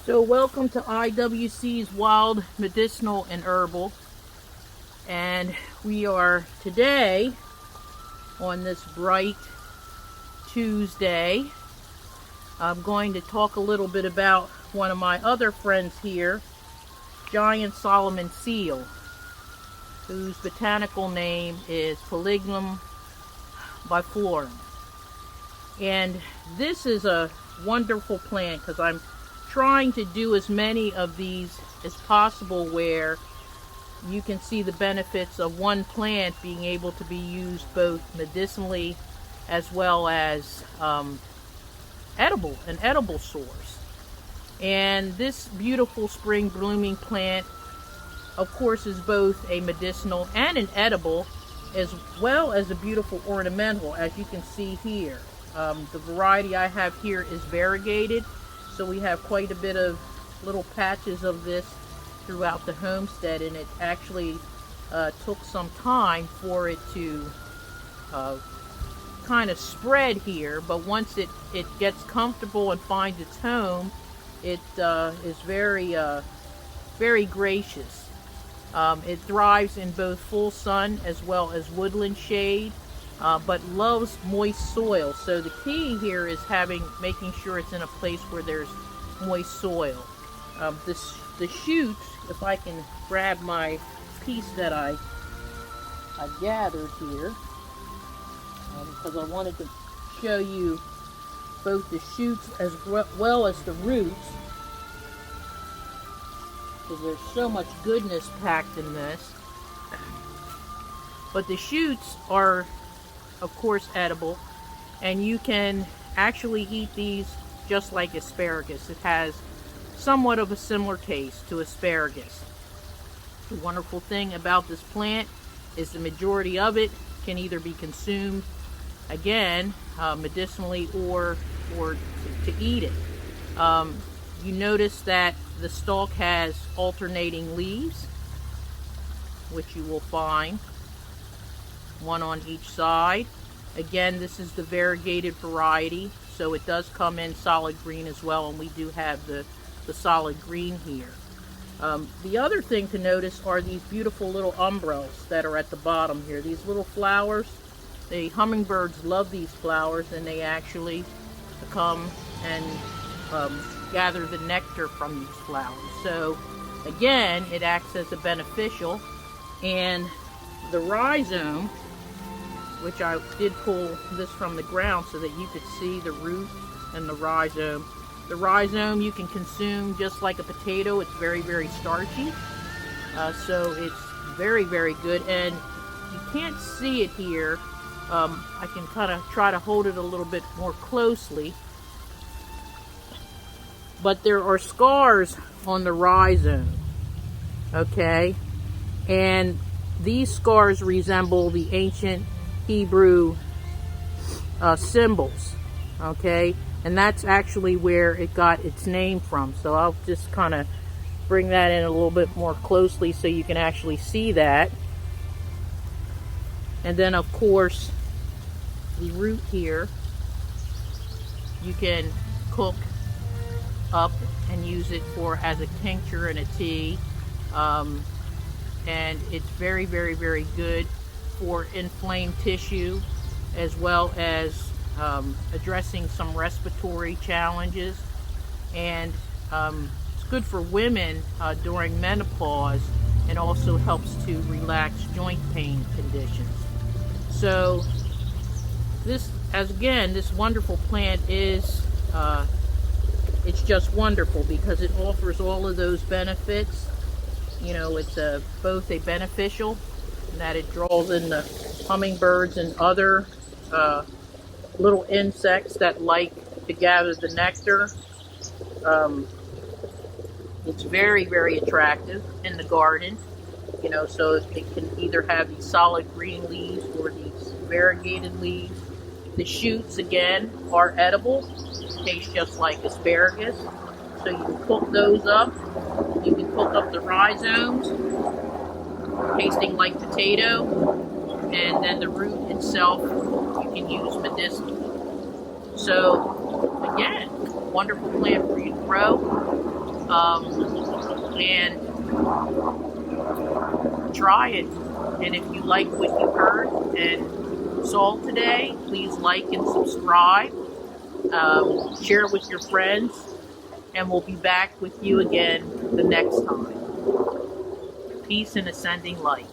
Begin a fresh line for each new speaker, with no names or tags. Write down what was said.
So welcome to IWC's Wild, Medicinal, and Herbal. And we are today on this bright Tuesday. I'm going to talk a little bit about one of my other friends here, Giant Solomon Seal, whose botanical name is Polygonum biflorum. And this is a wonderful plant because I'm trying to do as many of these as possible where you can see the benefits of one plant being able to be used both medicinally as well as an edible source. And this beautiful spring blooming plant, of course, is both a medicinal and an edible, as well as a beautiful ornamental, as you can see here. The variety I have here is variegated, so we have quite a bit of little patches of this throughout the homestead, and it actually took some time for it to kind of spread here, but once it gets comfortable and finds its home, it is very gracious. It thrives in both full sun as well as woodland shade, but loves moist soil. So the key here is making sure it's in a place where there's moist soil. The shoots, if I can grab my piece that I gathered here, because I wanted to show you both the shoots as well as the roots, because there's so much goodness packed in this. But the shoots are, of course, edible, and you can actually eat these just like asparagus. It has somewhat of a similar taste to asparagus. The wonderful thing about this plant is the majority of it can either be consumed, again, medicinally or to eat it. You notice that the stalk has alternating leaves, which you will find one on each side. Again, this is the variegated variety, so it does come in solid green as well, and we do have the solid green here. The other thing to notice are these beautiful little umbrellas that are at the bottom here. These little flowers, the hummingbirds love these flowers, and they actually come and gather the nectar from these flowers. So again, it acts as a beneficial. And the rhizome, which I did pull this from the ground so that you could see the root and the rhizome. The rhizome you can consume just like a potato. It's very, very starchy. So it's very, very good. And you can't see it here. I can kind of try to hold it a little bit more closely. But there are scars on the rhizome. Okay? And these scars resemble the ancient Hebrew symbols, okay, and that's actually where it got its name from. So I'll just kind of bring that in a little bit more closely so you can actually see that. And then, of course, the root here you can cook up and use it as a tincture and a tea, and it's very, very, very good for inflamed tissue, as well as addressing some respiratory challenges. And it's good for women during menopause, and also helps to relax joint pain conditions. So this wonderful plant is it's just wonderful because it offers all of those benefits. You know, it's both a beneficial, that it draws in the hummingbirds and other little insects that like to gather the nectar. It's very, very attractive in the garden, you know, so it can either have these solid green leaves or these variegated leaves. The shoots, again, are edible, taste just like asparagus, so you can cook those up. You can cook up the rhizomes, tasting like potato, and then the root itself you can use medicinally. So again, wonderful plant for you to grow. and try it. And if you like what you heard and saw today, please like and subscribe. Share it with your friends, and we'll be back with you again the next time. Peace and ascending light.